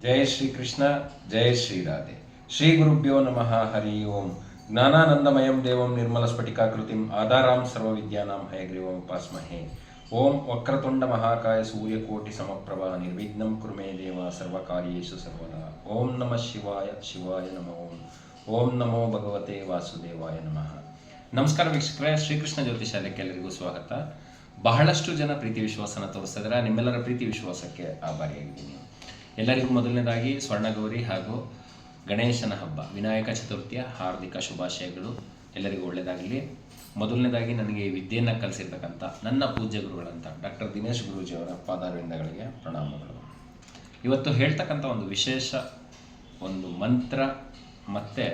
ಜಯ ಶ್ರೀ ಕೃಷ್ಣ, ಜಯ ಶ್ರೀ ರಾಧೆ. ಶ್ರೀ ಗುರುಭ್ಯೋ ನಮಃ. ಹರಿ ಓಂ. ಜ್ಞಾನಾನಂದಮಯಂ ದೇವಂ ನಿರ್ಮಲ ಸ್ಫಟಿಕಾಕೃತಿಂ ಆಧಾರಾಂ ಸರ್ವವಿದ್ಯಾನಾಂ ಹಯಗ್ರೀವಂ ಉಪಾಸ್ಮಹೇ. ಓಂ ವಕ್ರತುಂಡ ಮಹಾಕಾಯ ಸೂರ್ಯಕೋಟಿ ಸಮಪ್ರಭಾ ನಿರ್ವಿಘ್ನಂ ಕುರುಮೇ ದೇವ ಸರ್ವಕಾರ್ಯೇಷು ಸರ್ವದಾ. ಓಂ ನಮಃ ಶಿವಾಯ. ಶಿವಾಯ ನಮೋ ಓಂ. ಓಂ ನಮೋ ಭಗವತೆ ವಾಸುದೇವಾಯ ನಮಃ. ನಮಸ್ಕಾರ ವೀಕ್ಷಕರೇ, ಶ್ರೀಕೃಷ್ಣ ಜ್ಯೋತಿಷಾಲಯಕ್ಕೆ ಎಲ್ಲರಿಗೂ ಸ್ವಾಗತ. ಬಹಳಷ್ಟು ಜನ ಪ್ರೀತಿ ವಿಶ್ವಾಸನ ತೋರಿಸಿದ್ರೆ ನಿಮ್ಮೆಲ್ಲರ ಪ್ರೀತಿ ವಿಶ್ವಾಸಕ್ಕೆ ಆಭಾರಿಯಾಗಿದ್ದೀನಿ. ಎಲ್ಲರಿಗೂ ಮೊದಲನೇದಾಗಿ ಸ್ವರ್ಣಗೌರಿ ಹಾಗೂ ಗಣೇಶನ ಹಬ್ಬ, ವಿನಾಯಕ ಚತುರ್ಥಿಯ ಹಾರ್ದಿಕ ಶುಭಾಶಯಗಳು. ಎಲ್ಲರಿಗೂ ಒಳ್ಳೆಯದಾಗಲಿ. ಮೊದಲನೇದಾಗಿ ನನಗೆ ಈ ವಿದ್ಯೆಯನ್ನು ಕಲಿಸಿರ್ತಕ್ಕಂಥ ನನ್ನ ಪೂಜ್ಯ ಗುರುಗಳಂತ ಡಾಕ್ಟರ್ ದಿನೇಶ್ ಗುರೂಜಿಯವರ ಪಾದಾರವಿಂದಗಳಿಗೆ ಪ್ರಣಾಮಗಳು. ಇವತ್ತು ಹೇಳ್ತಕ್ಕಂಥ ಒಂದು ವಿಶೇಷ ಒಂದು ಮಂತ್ರ ಮತ್ತು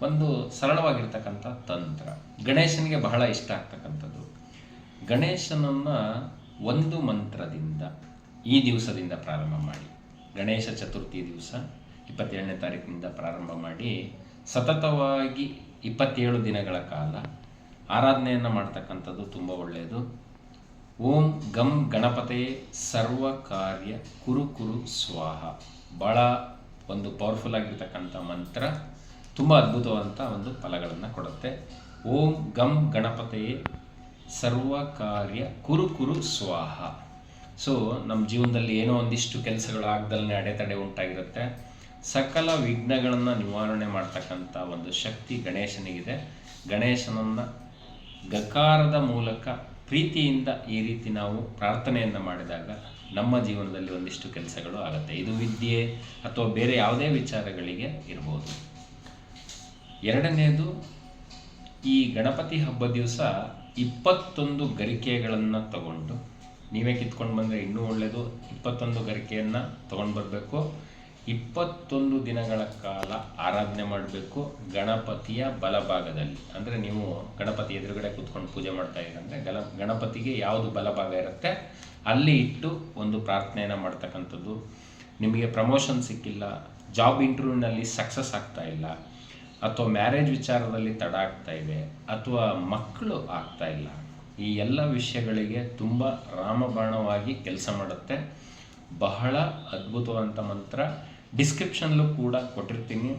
ಒಂದು ಸರಳವಾಗಿರ್ತಕ್ಕಂಥ ತಂತ್ರ ಗಣೇಶನಿಗೆ ಬಹಳ ಇಷ್ಟ ಆಗ್ತಕ್ಕಂಥದ್ದು. ಗಣೇಶನನ್ನು ಒಂದು ಮಂತ್ರದಿಂದ ಈ ದಿವಸದಿಂದ ಪ್ರಾರಂಭ ಮಾಡಿ, ಗಣೇಶ ಚತುರ್ಥಿ ದಿವಸ 27ನೇ ತಾರೀಕಿನಿಂದ ಪ್ರಾರಂಭ ಮಾಡಿ ಸತತವಾಗಿ 27 ದಿನಗಳ ಕಾಲ ಆರಾಧನೆಯನ್ನು ಮಾಡ್ತಕ್ಕಂಥದ್ದು ತುಂಬ ಒಳ್ಳೆಯದು. ಓಂ ಗಂ ಗಣಪತೆ ಸರ್ವ ಕಾರ್ಯ ಕುರು ಕುರು ಸ್ವಾಹ. ಭಾಳ ಒಂದು ಪವರ್ಫುಲ್ ಆಗಿರ್ತಕ್ಕಂಥ ಮಂತ್ರ, ತುಂಬ ಅದ್ಭುತವಾದಂಥ ಒಂದು ಫಲಗಳನ್ನು ಕೊಡುತ್ತೆ. ಓಂ ಗಂ ಗಣಪತೆಯೇ ಸರ್ವ ಕಾರ್ಯ ಕುರು ಕುರು ಸ್ವಾಹ. ಸೊ ನಮ್ಮ ಜೀವನದಲ್ಲಿ ಏನೋ ಒಂದಿಷ್ಟು ಕೆಲಸಗಳು ಆಗದಲ್ಲೇ ಅಡೆತಡೆ ಉಂಟಾಗಿರುತ್ತೆ. ಸಕಲ ವಿಘ್ನಗಳನ್ನು ನಿವಾರಣೆ ಮಾಡ್ತಕ್ಕಂಥ ಒಂದು ಶಕ್ತಿ ಗಣೇಶನಿಗಿದೆ. ಗಣೇಶನನ್ನು ಗಕಾರದ ಮೂಲಕ ಪ್ರೀತಿಯಿಂದ ಈ ರೀತಿ ನಾವು ಪ್ರಾರ್ಥನೆಯನ್ನು ಮಾಡಿದಾಗ ನಮ್ಮ ಜೀವನದಲ್ಲಿ ಒಂದಿಷ್ಟು ಕೆಲಸಗಳು ಆಗುತ್ತೆ. ಇದು ವಿದ್ಯೆ ಅಥವಾ ಬೇರೆ ಯಾವುದೇ ವಿಚಾರಗಳಿಗೆ ಇರ್ಬೋದು. ಎರಡನೇದು, ಈ ಗಣಪತಿ ಹಬ್ಬ ದಿವಸ 21 ಗರಿಕೆಗಳನ್ನು ತಗೊಂಡು, ನೀವೇ ಕಿತ್ಕೊಂಡು ಬಂದರೆ ಇನ್ನೂ ಒಳ್ಳೆಯದು. 21 ಗರಿಕೆಯನ್ನು ತೊಗೊಂಡು ಬರಬೇಕು. 21 ದಿನಗಳ ಕಾಲ ಆರಾಧನೆ ಮಾಡಬೇಕು ಗಣಪತಿಯ ಬಲಭಾಗದಲ್ಲಿ. ಅಂದರೆ ನೀವು ಗಣಪತಿ ಎದುರುಗಡೆ ಕೂತ್ಕೊಂಡು ಪೂಜೆ ಮಾಡ್ತಾ ಇದ್ದೀರಂದರೆ ಗಣಪತಿಗೆ ಯಾವುದು ಬಲಭಾಗ ಇರುತ್ತೆ ಅಲ್ಲಿ ಇಟ್ಟು ಒಂದು ಪ್ರಾರ್ಥನೆಯನ್ನು ಮಾಡ್ತಕ್ಕಂಥದ್ದು. ನಿಮಗೆ ಪ್ರಮೋಷನ್ ಸಿಕ್ಕಿಲ್ಲ, ಜಾಬ್ ಇಂಟರ್ವ್ಯೂನಲ್ಲಿ ಸಕ್ಸಸ್ ಆಗ್ತಾ ಇಲ್ಲ, ಅಥವಾ ಮ್ಯಾರೇಜ್ ವಿಚಾರದಲ್ಲಿ ತಡ ಆಗ್ತಾ ಇದೆ, ಅಥವಾ ಮಕ್ಕಳು ಆಗ್ತಾ ಇಲ್ಲ, ಈ ಎಲ್ಲ ವಿಷಯಗಳಿಗೆ ತುಂಬ ರಾಮಬಾಣವಾಗಿ ಕೆಲಸ ಮಾಡುತ್ತೆ. ಬಹಳ ಅದ್ಭುತವಾದಂಥ ಮಂತ್ರ. ಡಿಸ್ಕ್ರಿಪ್ಷನ್ಲೂ ಕೂಡ ಕೊಟ್ಟಿರ್ತೀನಿ.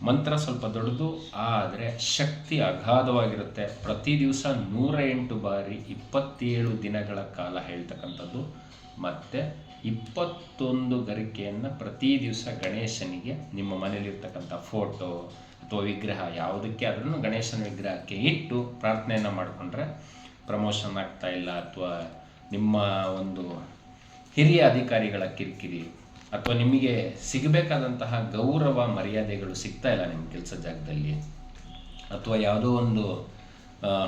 ಮಂತ್ರ ಸ್ವಲ್ಪ ದೊಡ್ಡದು, ಆದರೆ ಶಕ್ತಿ ಅಗಾಧವಾಗಿರುತ್ತೆ. ಪ್ರತಿ ದಿವಸ 108 ಬಾರಿ 27 ದಿನಗಳ ಕಾಲ ಹೇಳ್ತಕ್ಕಂಥದ್ದು. ಮತ್ತು 21 ಗರಿಕೆಯನ್ನು ಪ್ರತಿ ದಿವಸ ಗಣೇಶನಿಗೆ ನಿಮ್ಮ ಮನೇಲಿರ್ತಕ್ಕಂಥ ಫೋಟೋ ಅಥವಾ ವಿಗ್ರಹ ಯಾವುದಕ್ಕೆ ಆದ್ರೂ ಗಣೇಶನ ವಿಗ್ರಹಕ್ಕೆ ಇಟ್ಟು ಪ್ರಾರ್ಥನೆಯನ್ನು ಮಾಡಿಕೊಂಡ್ರೆ ಪ್ರಮೋಷನ್ ಆಗ್ತಾ ಇಲ್ಲ, ಅಥವಾ ನಿಮ್ಮ ಒಂದು ಹಿರಿಯ ಅಧಿಕಾರಿಗಳ ಕಿರಿಕಿರಿ, ಅಥವಾ ನಿಮಗೆ ಸಿಗಬೇಕಾದಂತಹ ಗೌರವ ಮರ್ಯಾದೆಗಳು ಸಿಗ್ತಾ ಇಲ್ಲ ನಿಮ್ಮ ಕೆಲಸ ಜಾಗದಲ್ಲಿ, ಅಥವಾ ಯಾವುದೋ ಒಂದು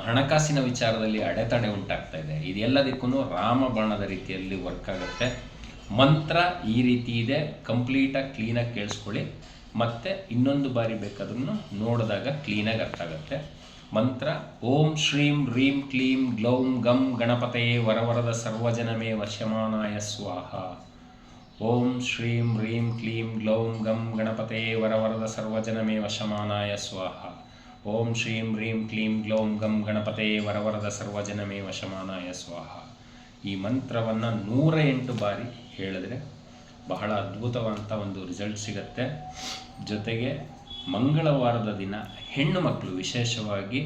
ಹಣಕಾಸಿನ ವಿಚಾರದಲ್ಲಿ ಅಡೆತಡೆ ಉಂಟಾಗ್ತಾ ಇದೆ, ಇದೆಲ್ಲದಕ್ಕೂ ರಾಮಬಾಣದ ರೀತಿಯಲ್ಲಿ ವರ್ಕ್ ಆಗುತ್ತೆ. ಮಂತ್ರ ಈ ರೀತಿ ಇದೆ. ಕಂಪ್ಲೀಟಾಗಿ ಕ್ಲೀನಾಗಿ ಕೇಳಿಸ್ಕೊಳ್ಳಿ. ಮತ್ತು ಇನ್ನೊಂದು ಬಾರಿ ಬೇಕಾದ್ರೂ ನೋಡಿದಾಗ ಕ್ಲೀನಾಗಿ ಅರ್ಥ ಆಗುತ್ತೆ. ಮಂತ್ರ: ಓಂ ಶ್ರೀಂ ಹ್ರೀಂ ಕ್ಲೀಂ ಗ್ಲೌಂ ಗಂ ಗಣಪತೆಯೇ ವರವರದ ಸರ್ವಜನಮೇ ವಶಮಾನಾಯ ಸ್ವಾಹ. ಓಂ ಶ್ರೀಂ ಹ್ರೀಂ ಕ್ಲೀಂ ಗ್ಲೌಂ ಗಂ ಗಣಪತೆಯೇ ವರವರದ ಸರ್ವಜನಮೇ ವಶಮಾನಾಯ ಸ್ವಾಹ. ಓಂ ಶ್ರೀಂ ಹ್ರೀಂ ಕ್ಲೀಂ ಗ್ಲೌಂ ಗಂ ಗಣಪತೆಯೇ ವರವರದ ಸರ್ವಜನಮೇ ವಶಮಾನಾಯ ಸ್ವಾಹ. ಈ ಮಂತ್ರವನ್ನು 108 ಬಾರಿ ಹೇಳಿದ್ರೆ ಬಹಳ ಅದ್ಭುತವಾದಂಥ ಒಂದು ರಿಸಲ್ಟ್ ಸಿಗುತ್ತೆ. ಜೊತೆಗೆ ಮಂಗಳವಾರದ ದಿನ ಹೆಣ್ಣು ಮಕ್ಕಳು, ವಿಶೇಷವಾಗಿ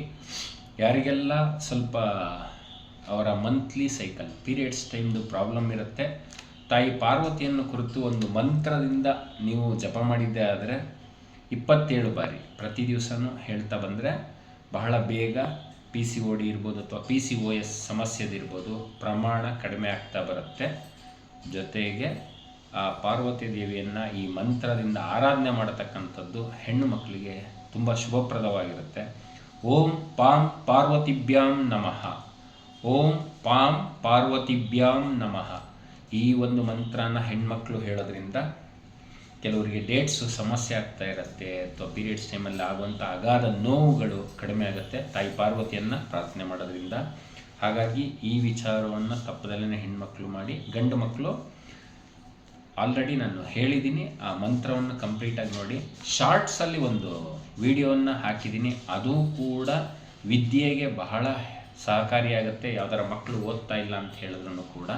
ಯಾರಿಗೆಲ್ಲ ಸ್ವಲ್ಪ ಅವರ ಮಂತ್ಲಿ ಸೈಕಲ್ ಪೀರಿಯಡ್ಸ್ ಟೈಮ್ದು ಪ್ರಾಬ್ಲಮ್ ಇರುತ್ತೆ, ತಾಯಿ ಪಾರ್ವತಿಯನ್ನು ಕುರಿತು ಒಂದು ಮಂತ್ರದಿಂದ ನೀವು ಜಪ ಮಾಡಿದ್ದೇ ಆದರೆ 27 ಬಾರಿ ಪ್ರತಿ ದಿವಸನೂ ಹೇಳ್ತಾ ಬಂದರೆ ಬಹಳ ಬೇಗ PCOD ಇರ್ಬೋದು ಅಥವಾ PCOS ಸಮಸ್ಯೆದಿರ್ಬೋದು ಪ್ರಮಾಣ ಕಡಿಮೆ ಆಗ್ತಾ ಬರುತ್ತೆ. ಜೊತೆಗೆ ಆ ಪಾರ್ವತಿ ದೇವಿಯನ್ನು ಈ ಮಂತ್ರದಿಂದ ಆರಾಧನೆ ಮಾಡತಕ್ಕಂಥದ್ದು ಹೆಣ್ಣು ಮಕ್ಕಳಿಗೆ ತುಂಬ ಶುಭಪ್ರದವಾಗಿರುತ್ತೆ. ಓಂ ಪಾಂ ಪಾರ್ವತಿಭ್ಯಾಂ ನಮಃ. ಓಂ ಪಾಂ ಪಾರ್ವತಿಭ್ಯಾಂ ನಮಃ. ಈ ಒಂದು ಮಂತ್ರನ ಹೆಣ್ಮಕ್ಳು ಹೇಳೋದ್ರಿಂದ ಕೆಲವರಿಗೆ ಡೇಟ್ಸು ಸಮಸ್ಯೆ ಆಗ್ತಾ ಇರುತ್ತೆ, ಅಥವಾ ಪೀರಿಯಡ್ಸ್ ಟೈಮಲ್ಲಿ ಆಗುವಂಥ ಅಗಾಧ ನೋವುಗಳು ಕಡಿಮೆ ಆಗುತ್ತೆ ತಾಯಿ ಪಾರ್ವತಿಯನ್ನು ಪ್ರಾರ್ಥನೆ ಮಾಡೋದ್ರಿಂದ. ಹಾಗಾಗಿ ಈ ವಿಚಾರವನ್ನು ತಪ್ಪದಲ್ಲೇ ಹೆಣ್ಮಕ್ಳು ಮಾಡಿ. ಗಂಡು ಮಕ್ಕಳು ಆಲ್ರೆಡಿ ನಾನು ಹೇಳಿದ್ದೀನಿ, ಆ ಮಂತ್ರವನ್ನು ಕಂಪ್ಲೀಟಾಗಿ ನೋಡಿ. ಶಾರ್ಟ್ಸಲ್ಲಿ ಒಂದು ವಿಡಿಯೋವನ್ನು ಹಾಕಿದ್ದೀನಿ, ಅದು ಕೂಡ ವಿದ್ಯೆಗೆ ಬಹಳ ಸಹಕಾರಿಯಾಗುತ್ತೆ. ಯಾವ್ದಾರ ಮಕ್ಕಳು ಓದ್ತಾ ಇಲ್ಲ ಅಂತ ಹೇಳಿದ್ರು ಕೂಡ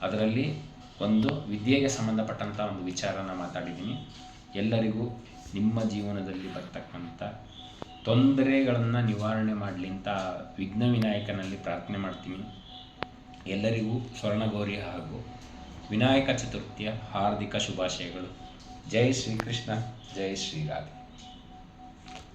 ಅದರಲ್ಲಿ ಒಂದು ವಿದ್ಯೆಗೆ ಸಂಬಂಧಪಟ್ಟಂಥ ಒಂದು ವಿಚಾರನ ಮಾತಾಡಿದ್ದೀನಿ. ಎಲ್ಲರಿಗೂ ನಿಮ್ಮ ಜೀವನದಲ್ಲಿ ಬರ್ತಕ್ಕಂಥ ತೊಂದರೆಗಳನ್ನು ನಿವಾರಣೆ ಮಾಡಲಿ ಅಂತ ವಿಘ್ನ ವಿನಾಯಕನಲ್ಲಿ ಪ್ರಾರ್ಥನೆ ಮಾಡ್ತೀನಿ. ಎಲ್ಲರಿಗೂ ಸ್ವರ್ಣಗೌರಿ ಹಾಗೂ ವಿನಾಯಕ ಚತುರ್ಥಿಯ ಹಾರ್ದಿಕ ಶುಭಾಶಯಗಳು. ಜೈ ಶ್ರೀಕೃಷ್ಣ, ಜೈ ಶ್ರೀರಾಧೆ.